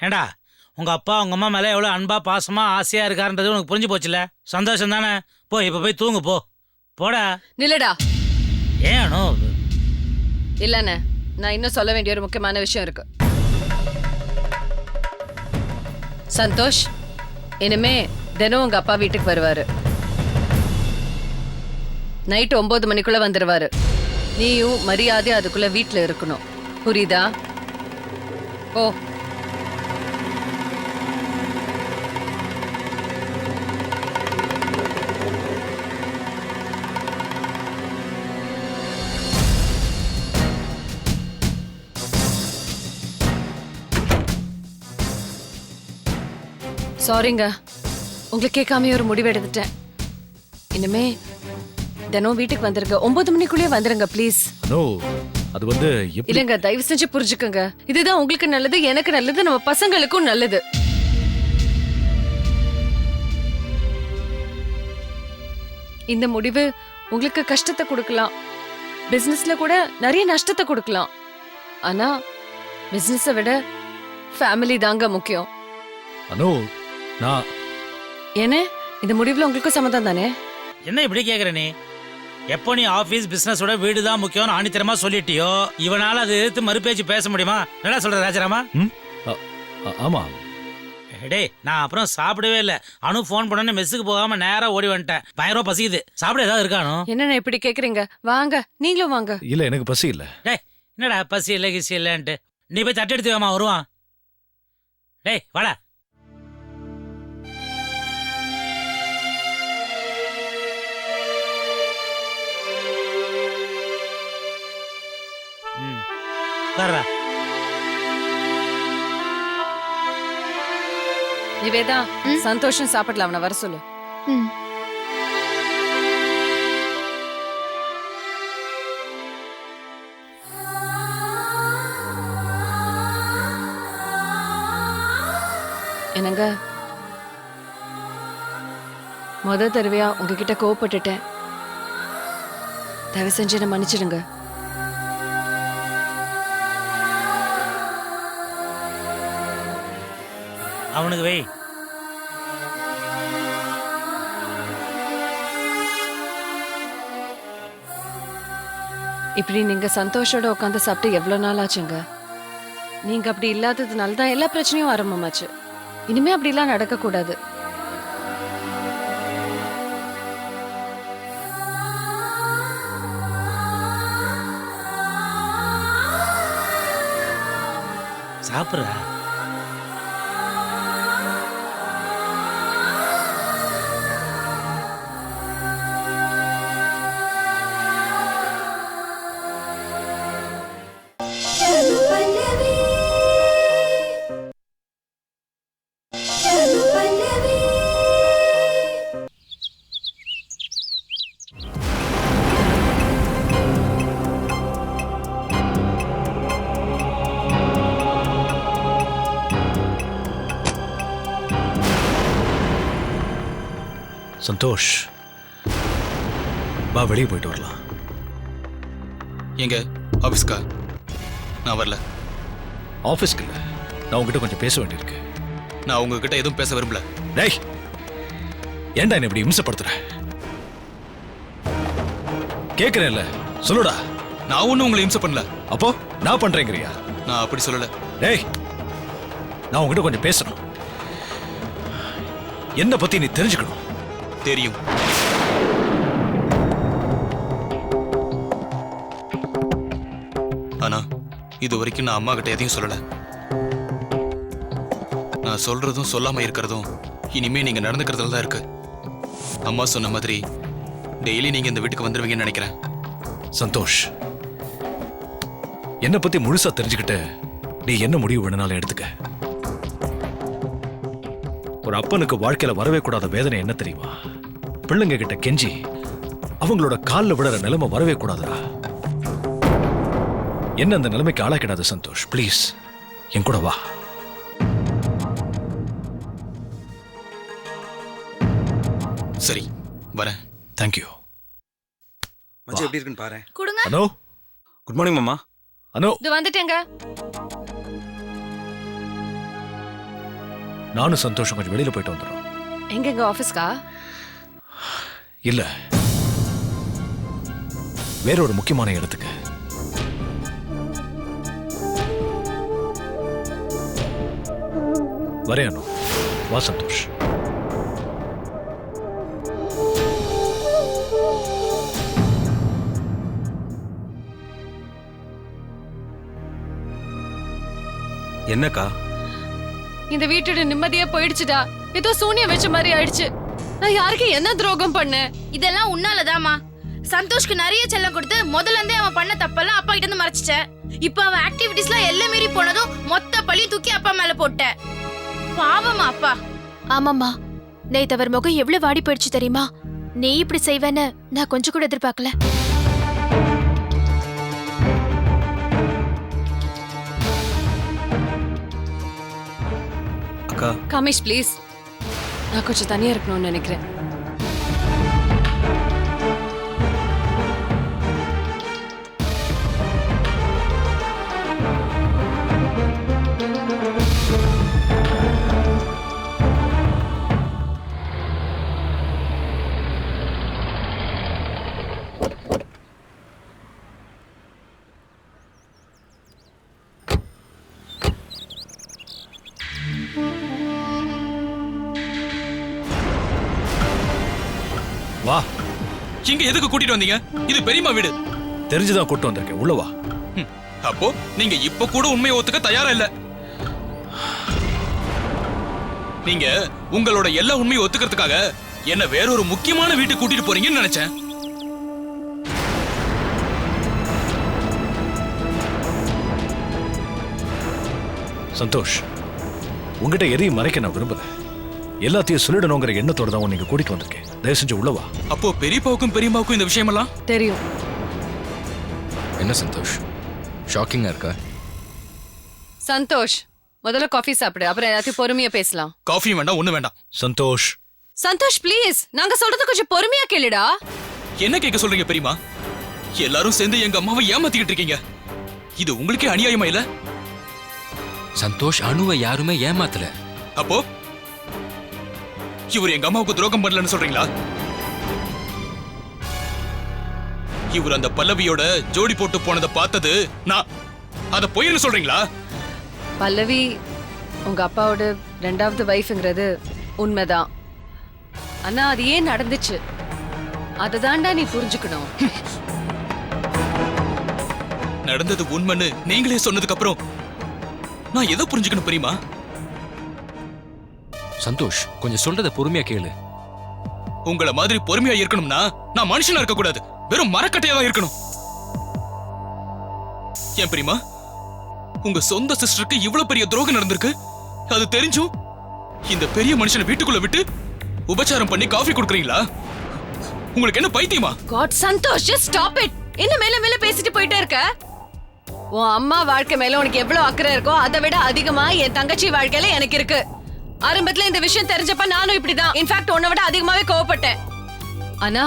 ஏண்டா உங்க அப்பா உங்க அம்மா மேலே எவ்வளோ அன்பா பாசமா ஆசையா இருக்காருன்றது உனக்கு புரிஞ்சு போச்சுல? சந்தோஷம் தானே? போ இப்போ போய் தூங்கு போ. போடா. நில்லடா. ஏனோ இல்லண்ணே, நான் இன்னும் சொல்ல வேண்டிய ஒரு முக்கியமான விஷயம் இருக்கு. சந்தோஷ், இனிமே தினம் உங்க அப்பா வீட்டுக்கு வருவாரு. நைட் 9 மணிக்குள்ள வந்துருவாரு. நீயும் மரியாதை அதுக்குள்ள வீட்டுல இருக்கணும், புரியுதா? ஓ. சாரிங்க, உங்களுக்கு கேட்காம ஒரு முடிவு எடுத்துட்டேன். இனிமே தினம் வீட்டுக்கு வந்துருங்க. 9 மணிக்குள்ளேயே வந்துருங்க ப்ளீஸ். நோ, அது வந்து இல்லங்க, தயவு செஞ்சு புரிஞ்சுக்கோங்க. இதுதான் உங்களுக்கு நல்லது, எனக்கு நல்லது, நம்ம பசங்களுக்கும் நல்லது. இந்த முடிவு உங்களுக்கு கஷ்டத்தை கொடுக்கலாம், பிசினஸ்ல கூட நிறைய நஷ்டத்தை கொடுக்கலாம். ஆனா பிசினஸை விட ஃபேமிலி தாங்க முக்கியம். அனு, நான் ஏனே, இந்த முடிவுல உங்களுக்கும் சம்மதம் தானே? என்ன இப்படி கேட்குற நீ? எப்போ நீ ஆஃபீஸ் பிஸ்னஸோட வீடு தான் முக்கியம்னு ஆணித்தரமா சொல்லிட்டியோ, இவனால அதை எதிர்த்து மறுபேச்சு பேச முடியுமா? என்ன சொல்ற ராஜராமா? ஆமா. டேய், நான் அப்புறம் சாப்பிடவே இல்லை. அனு ஃபோன் பண்ணோன்னு மெஸ்ஸுக்கு போகாம நேரா ஓடி வந்துட்டேன். பயங்கரமா பசிக்குது. சாப்பிட ஏதாவது இருக்கானோ? என்னண்ணே இப்படி கேக்குறீங்க? வாங்க, நீங்களும் வாங்க. இல்ல, எனக்கு பசி இல்ல. டேய், என்னடா பசி இல்லை கிசி இல்லைன்ட்டு? நீ போய் தட்டு எடுத்து வேமா வருவான். டேய் வாடா. உட்கார்றா. நிவேதா, சந்தோஷம் சாப்பிடலாம், அவனை வர சொல்லு. என்னங்க, தடவையா உங்ககிட்ட கோவப்பட்டுட்டேன். தயவு செஞ்சு என்ன மன்னிச்சிடுங்க. அவனுக்கு வை. இப்படி நீங்க சந்தோஷோட உட்காந்து சாப்பிட்டு எவ்வளவு நாள் ஆச்சுங்க? நீங்க அப்படி இல்லாததுனால தான் எல்லா பிரச்சனையும் ஆரம்பமாச்சு. இனிமே அப்படிலாம் நடக்க கூடாது. சாப்பிட்ற. சந்தோஷ், வா வெளியே போயிட்டு வரலாம். எங்க ஆஃபீஸ்க்கா? நான் வரல. ஆஃபீஸ்க்கு இல்லை, நான் உங்ககிட்ட கொஞ்சம் பேச வேண்டியிருக்கு. நான் உங்ககிட்ட எதுவும் பேச விரும்பல. டேய், ஏன்டா என்ன இப்படி இம்சப்படுத்துற? கேட்கிறேன்ல, சொல்லுடா. நான் ஒன்றும் உங்களை இம்சை பண்ணல. அப்போ நான் பண்றேங்கிறியா? நான் அப்படி சொல்லல. டேய், நான் உங்ககிட்ட கொஞ்சம் பேசணும். என்ன பத்தி நீ தெரிஞ்சுக்கணும். தெரியும். ஆனா இது வரைக்கும் நான் அம்மா கிட்ட எதையும் சொல்லல. நான் சொல்றதும் சொல்லாம இருக்கிறதும் இனிமே நீங்க நடந்துக்கிறதுல தான் இருக்கு. அம்மா சொன்ன மாதிரி டெய்லி நீங்க இந்த வீட்டுக்கு வந்துருவீங்கன்னு நினைக்கிறேன். சந்தோஷ், என்ன பத்தி முழுசா தெரிஞ்சுக்கிட்டு நீ என்ன முடிவு வேணும்னாலும் எடுத்துக்க. ஒரு அப்பனுக்கு வாழ்க்கையில வரவே கூடாத வேதனை என்ன தெரியுமா? பிள்ளைங்க கிட்ட கெஞ்சி அவங்களோட காலில் விடுற நிலைமை வரவே கூடாதுடா. என்ன அந்த நிலைமைக்கு ஆளாக்கிடாத சந்தோஷ், ப்ளீஸ் என் கூட வா. சரி, வரேன். தேங்க்யூ. மச்சி எப்படி இருக்குன்னு பாரு. கொடுங்க. அனோ, குட் மார்னிங் மாமா. அனோ. இது வந்துட்டேங்க. நானும் சந்தோஷம் கொஞ்சம் வெளியில போயிட்டு வந்துடும். எங்க ஆபீஸ்க்கா? இல்ல, வேற ஒரு முக்கியமான இடத்துக்கு. வரேன் அனு. வா சந்தோஷ். என்னக்கா? இந்த வீட்டோட நிம்மதியா போயிடுச்சுடா. ஏதோ சூனியம் வச்ச மாதிரி ஆயிடுச்சு. நான் யாருக்கு என்ன துரோகம் பண்ணேன்? இதெல்லாம் உன்னாலதாமா. சந்தோஷ்க்கு நிறைய செல்லம் கொடுத்து முதல்ல இருந்தே அவன் பண்ண தப்பெல்லாம் அப்பா கிட்ட இருந்து மறைச்சிட்ட. இப்ப அவன் ஆக்டிவிட்டிஸ்லாம் எல்லாம் மீறி போனதும் மொத்த பழி தூக்கி அப்பா மேல போட்ட. பாவமா அப்பா. ஆமாம்மா, நேத்து அவர் முகம் எவ்வளவு வாடி போயிடுச்சு தெரியுமா? நீ இப்படி செய்வேன்னு நான் கொஞ்சம் கூட எதிர்பார்க்கல. அக்கா, காமேஷ் ப்ளீஸ், நான் கொஞ்சம் தனியா இருக்கணும்னு நினைக்கிறேன். வா. இங்க எதுக்கு கூட்டிட்டு வந்தீங்க? இது பெரியம்மா வீடு. தெரிஞ்சுதான் கூட்டு வந்திருக்கேன். உள்ள வா. அப்போ நீங்க இப்ப கூட உண்மையை ஒத்துக்க தயாரா இல்ல. நீங்க உங்களோட எல்லா உண்மையை ஒத்துக்கிறதுக்காக என்ன வேறொரு முக்கியமான வீட்டுக்கு கூட்டிட்டு போறீங்கன்னு நினைச்சேன். சந்தோஷ், உங்ககிட்ட எதையும் மறைக்க நான் விரும்பல. எல்லாத்தையும் சொல்லிடணுங்கிற எண்ணத்தோட தான் நீங்க கூட்டிட்டு வந்திருக்கேன். தயவு செஞ்சு உள்ள வா. அப்போ பெரியப்பாவுக்கும் பெரியம்மாவுக்கும் இந்த விஷயமெல்லாம் தெரியும். என்ன சந்தோஷ், ஷாக்கிங்கா இருக்கா? சந்தோஷ், முதல்ல காஃபி சாப்பிடு, அப்புறம் எல்லாத்தையும் பொறுமையா பேசலாம். காஃபி வேண்டாம், ஒண்ணு வேண்டாம். சந்தோஷ். சந்தோஷ் ப்ளீஸ், நாங்க சொல்றது கொஞ்சம் பொறுமையா கேளுடா. என்ன கேட்க சொல்றீங்க பெரியம்மா? எல்லாரும் சேர்ந்து எங்க அம்மாவை ஏமாத்திக்கிட்டு இருக்கீங்க. இது உங்களுக்கே அநியாயமா இல்ல? சந்தோஷ், அணுவை யாருமே ஏமாத்தல. அப்போ இவர் எங்க அம்மாவுக்கு துரோகம் பண்ணலன்னு சொல்றீங்களா? இவர் அந்த பல்லவியோட ஜோடி போட்டு போனதை பார்த்தது நான் அத பொய்ன்னு சொல்றீங்களா? பல்லவி உங்க அப்பாவோட ரெண்டாவது வைஃப்ங்கிறது உண்மைதான். ஆனா அது ஏன் நடந்துச்சு அததான்டா நீ புரிஞ்சுக்கணும். நடந்தது உண்மைன்னு நீங்களே சொன்னதுக்கு அப்புறம் நான் எதை புரிஞ்சுக்கணும் பெரியம்மா? சந்தோஷ், கொஞ்சம் சொல்றத பொறுமையா கேளு. உங்கள மாதிரி பொறுமையா இருக்கணும்னா நான் மனுஷனா இருக்க கூடாது, வெறும் மரக்கட்டையா தான் இருக்கணும். ஏன் பெரியம்மா, உங்க சொந்த சிஸ்டருக்கு இவ்வளவு பெரிய துரோகம் நடந்திருக்கு. அது தெரிஞ்சும் இந்த பெரிய மனுஷனை வீட்டுக்குள்ள விட்டு உபச்சாரம் பண்ணி காஃபி குடுக்குறீங்களா? உங்களுக்கு என்ன பைத்தியமா? God Santosh, just stop it. என்ன மேல மேல பேசிட்டு போயிட்டே இருக்க? உன் அம்மா வாழ்க்கை மேல உனக்கு எவ்வளவு அக்கறை இருக்கோ அதை விட அதிகமா என் தங்கச்சி வாழ்க்கையில எனக்கு இருக்கு. ஆரம்பத்துல இந்த விஷயம் தெரிஞ்சப்ப நானும் இப்படிதான், இன்ஃபேக்ட் உன்னை விட அதிகமாவே கோவப்பட்டேன். ஆனா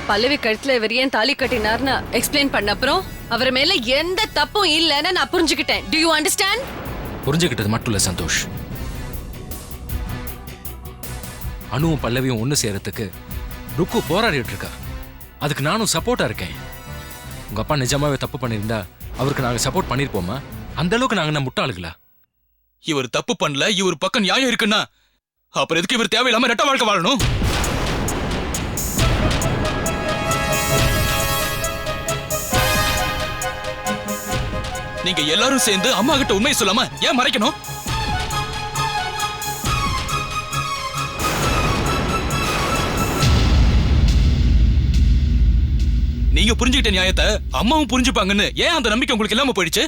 பல்லவி கழுத்துல இவர் ஏன் தாலி கட்டினார்னு எக்ஸ்பிளைன் பண்ண அப்புறம் அவர் மேல எந்த தப்பும் இல்லைன்னு நான் புரிஞ்சுக்கிட்டேன். Do you understand? புரிஞ்சுக்கிட்டது மட்டும் இல்ல சந்தோஷ், அணுவும் பல்லவியும் ஒண்ணு சேரத்துக்கு ருக்கு போராடிட்டு இருக்கா. அதுக்கு நானும் சப்போர்ட்டா இருக்கேன். உங்க அப்பா நிஜமாவே தப்பு பண்ணிருந்தா அவருக்கு நாங்க சப்போர்ட் பண்ணிருப்போமா? அந்த அளவுக்கு நாங்க என்ன முட்டாளுங்களா? இவர் தப்பு பண்ணல, இவர் பக்கம் நியாயம் இருக்குன்னா அப்புறம் எதுக்கு இவர் தேவையில்லாம ரெட்ட வாழ்க்கை வாழணும்? நீங்க எல்லாரும் சேர்ந்து அம்மா கிட்ட உண்மையை சொல்லாம ஏன் மறைக்கணும்? நீங்க புரிஞ்சுக்கிட்ட நியாயத்தை அம்மாவும் புரிஞ்சுப்பாங்கன்னு ஏன் அந்த நம்பிக்கை உங்களுக்கு இல்லாம போயிடுச்சு?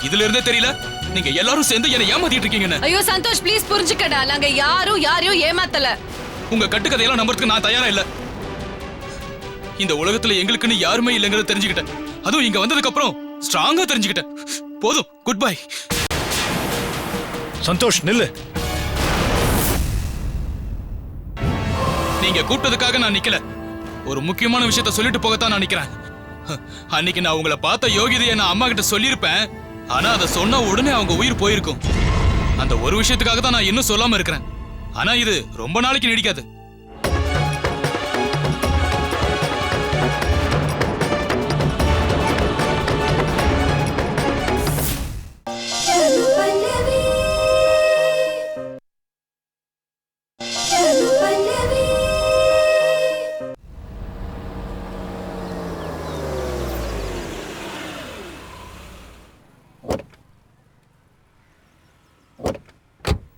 இதுல இருந்தே தெரியல நீங்க எல்லாரும் சேர்ந்து என்ன ஏமாத்திட்டு இருக்கீங்கன்னு. ஐயோ சந்தோஷ் ப்ளீஸ் புரிஞ்சுக்கடா, நாங்க யாரையும் ஏமாத்தல. உங்க கட்டுக்கதையெல்லாம் நம்புறதுக்கு நான் தயாரா இல்ல. இந்த உலகத்துல எங்களுக்குன்னு யாருமே இல்லைங்கிறத தெரிஞ்சுக்கிட்டேன். அதுவும் இங்க வந்ததுக்கு அப்புறம் ஸ்ட்ராங்கா தெரிஞ்சுக்கிட்டேன். போதும், குட் பை. சந்தோஷ் நில்லு. நீங்க கூப்பிட்டதுக்காக நான் நிக்கல. ஒரு முக்கியமான விஷயத்த சொல்லிட்டு போகத்தான் நான் நினைக்கிறேன். அன்னைக்கு நான் உங்களை பார்த்த யோகிதையை நான் அம்மா கிட்ட சொல்லியிருப்பேன். ஆனா அதை சொன்ன உடனே அவங்க உயிர் போயிருக்கும். அந்த ஒரு விஷயத்துக்காக தான் நான் இன்னும் சொல்லாம இருக்கிறேன். ஆனா இது ரொம்ப நாளைக்கு நீடிக்காது.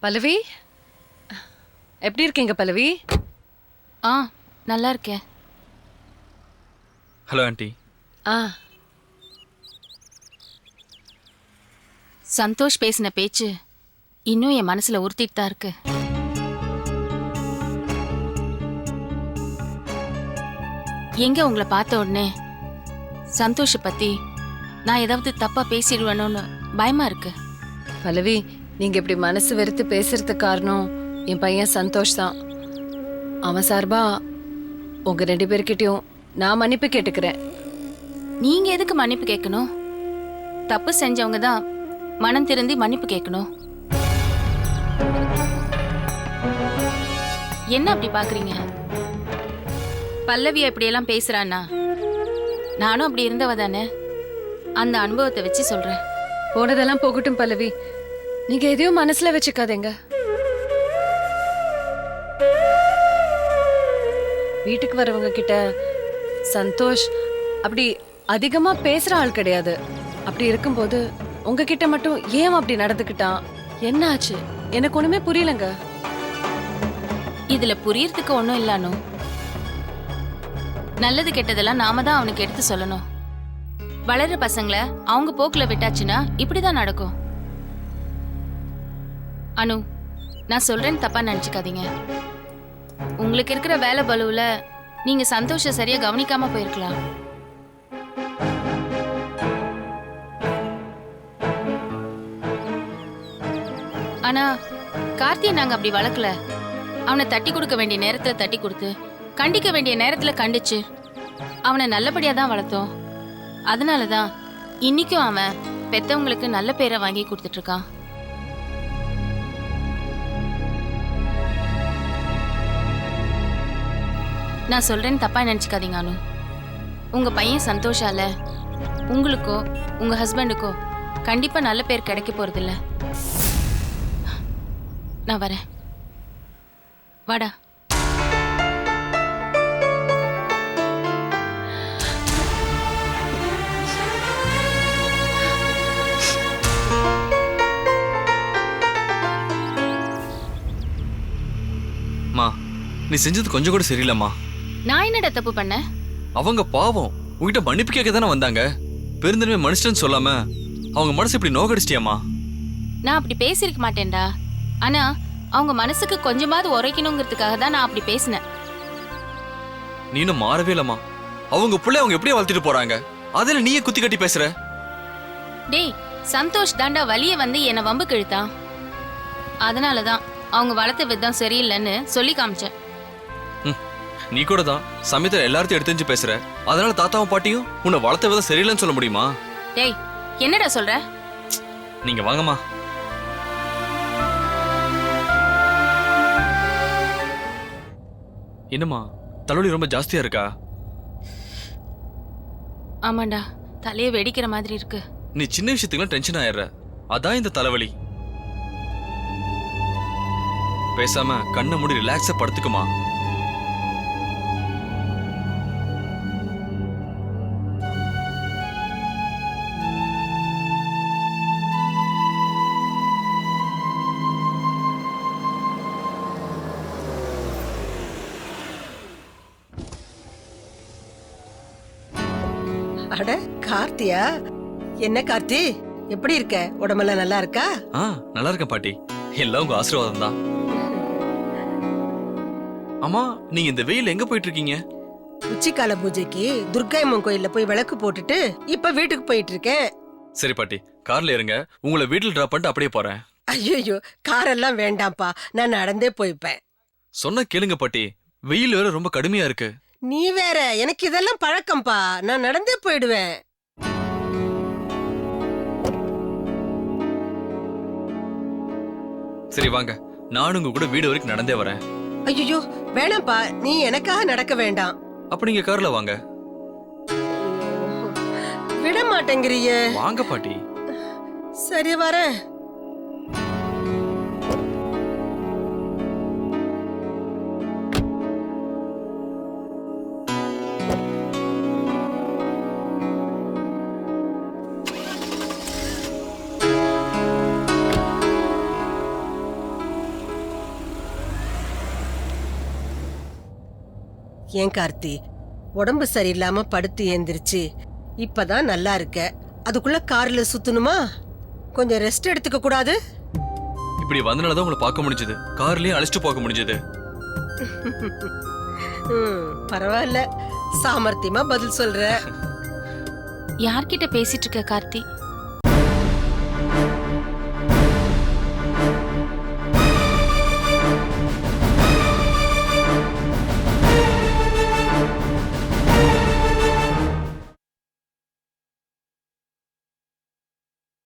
பல்லவி, எப்படி இருக்கீங்க பல்லவி? ஆ நல்லா இருக்கேன். Hello aunty. ஆ, சந்தோஷ் பேசின பேச்சு இன்னும் என் மனசுல உறுத்திட்டு தான் இருக்கு. எங்க உங்களை பார்த்த உடனே சந்தோஷ பத்தி நான் ஏதாவது தப்பா பேசிடுவேணும்னு பயமா இருக்கு. பல்லவி, நீங்க இப்படி மனசு வெறுத்து பேசுறதுக்கு காரணம் என் பையன் சந்தோஷ் தான். அவன் சார்பா உங்க 2 பேர்கிட்டயும் நான் மன்னிப்பு கேட்டுக்கிறேன். நீங்க எதுக்கு மன்னிப்பு கேட்கணும்? தப்பு செஞ்சவங்க தான் மனம் திருந்தி மன்னிப்பு கேட்கணும். என்ன அப்படி பாக்குறீங்க? பல்லவியா இப்படியெல்லாம் பேசுறான்னா நானும் அப்படி இருந்தவ தானே. அந்த அனுபவத்தை வச்சு சொல்றேன். போனதெல்லாம் போகட்டும் பல்லவி, நீங்க எதையும் மனசுல வச்சுக்காதீங்க. வீட்டுக்கு வரவங்க கிட்ட சந்தோஷ் அப்படி அதிகமா பேசுற ஆள் கிடையாது. அப்படி இருக்கும்போது உங்ககிட்ட மட்டும் ஏன் அப்படி நடந்துக்கிட்டான், என்ன ஆச்சு, எனக்கு ஒண்ணுமே புரியலங்க. இதுல புரியறதுக்கு ஒண்ணும் இல்லானோ. நல்லது கெட்டதெல்லாம் நாம தான் அவனுக்கு எடுத்து சொல்லணும். வளர்ற பசங்களை அவங்க போக்குல விட்டாச்சுன்னா இப்படிதான் நடக்கும். அனு, நான் சொல்றேன்னு தப்பா நினைச்சுக்காதீங்க. உங்களுக்கு இருக்கிற வேலை பலுவுல நீங்க சந்தோஷ சரியா கவனிக்காம போயிருக்கலாம். ஆனா கார்த்தியை நாங்க அப்படி வளர்க்கல. அவனை தட்டி கொடுக்க வேண்டிய நேரத்துல தட்டி கொடுத்து, கண்டிக்க வேண்டிய நேரத்துல கண்டிச்சு அவனை நல்லபடியா தான் வளர்த்தோம். அதனாலதான் இன்னைக்கும் அவன் பெத்தவங்களுக்கு நல்ல பேரை வாங்கி கொடுத்துட்டு இருக்கான். நான் சொல்றேன்னு தப்பா நினைச்சுக்காதீங்க அனு. உங்க பையன் சந்தோஷால உங்களுக்கோ உங்க ஹஸ்பண்டுக்கோ கண்டிப்பா நல்ல பேர் கிடைக்க போறதில்ல. நான் வரேன். வாடா. மா, நீ செஞ்சது கொஞ்சம் கூட சரியில்லைம்மா. நான் என்னடா தப்பு பண்ணேன்? அவங்க பாவம் உங்ககிட்ட மன்னிப்பு கேட்க தானே வந்தாங்க. பெருந்தன்மை மனுஷன்னு சொல்லாம அவங்க மனசு இப்படி நோகடிச்சிட்டியாம்மா. நான் அப்படி பேசியிருக்க மாட்டேன்டா. ஆனா அவங்க மனசுக்கு கொஞ்சமாவது உரைக்கணுங்கிறதுக்காக தான் நான் அப்படி பேசினேன். நீனும் மாறவே இல்லம்மா. அவங்க புள்ளை அவங்க எப்படியே வளர்த்துட்டு போறாங்க, அதுல நீயே குத்தி கட்டி பேசுற. டேய், சந்தோஷ் தாண்டா வலிய வந்து என்னை வம்புக்கு இழுத்தான். அதனாலதான் அவங்க வளர்த்த விதம் சரியில்லைன்னு சொல்லி காமிச்சேன். நீ கூட தான் சமயத்துல எல்லாத்தையும் எடுத்து பேசுற. அதனால தாத்தாவும் பாட்டியும் உன்னை வளர்த்த விதம் சரியில்லைன்னு சொல்ல முடியுமா? டேய், என்னடா சொல்ற? நீங்க வாங்கம்மா. என்னம்மா தலைவலி ரொம்ப ஜாஸ்தியா இருக்கா? ஆமாண்டா, தலையை வெடிக்கிற மாதிரி இருக்கு. நீ சின்ன விஷயத்துக்குலாம் டென்ஷன் ஆயிடுற, அதான் இந்த தலைவலி. பேசாம கண்ணை மூடி ரிலாக்ஸா படுத்துக்குமா. அட கார்த்தியா, என்ன கார்த்தி, எப்படி இருக்க? உடம்பெல்லாம் நல்லா இருக்கா? நல்லா இருக்கேன் பாட்டி, எல்லாம் உங்க ஆசீர்வாதம் தான். அம்மா, நீங்க இந்த வெயில் எங்க போயிட்டு இருக்கீங்க? உச்சிக்கால பூஜைக்கு துர்காயம்மன் கோயில்ல போய் விளக்கு போட்டுட்டு இப்ப வீட்டுக்கு போயிட்டு இருக்கேன். சரி பாட்டி, கார்ல இருங்க, உங்களை வீட்டுல டிராப் பண்ணிட்டு அப்படியே போறேன். ஐயோ, காரெல்லாம் வேண்டாம்ப்பா, நான் நடந்தே போய்ப்பேன். சொன்ன கேளுங்க பாட்டி, வெயில் வேற ரொம்ப கடுமையா இருக்கு. நீ வேற, எனக்கு இதெல்லாம் பழக்கம்பா. நான் நடந்தே போயிடுவேன். சரி வாங்க, நானும் உங்க கூட வீடு வரைக்கும் நடந்தே வரேன். ஐயோ வேணாம்ப்பா, நீ எனக்காக நடக்க வேண்டாம். அப்ப நீங்க கார்ல வாங்க. விட மாட்டேங்கிறிய. வாங்க பாட்டி. சரி வரேன். ஏன் கார்த்தி, உடம்பு சரியில்லாம படுத்து ஏந்திருச்சு, இப்பதான் நல்லா இருக்க. அதுக்குள்ள கார்ல சுத்தணுமா? கொஞ்சம் ரெஸ்ட் எடுத்துக்க கூடாது? இப்படி வந்தனாலதான் உங்களை பார்க்க முடிஞ்சது, கார்லயே அழைச்சிட்டு போக முடிஞ்சது. பரவாயில்ல, சாமர்த்தியமா பதில் சொல்ற. யார்கிட்ட பேசிட்டு இருக்க கார்த்தி?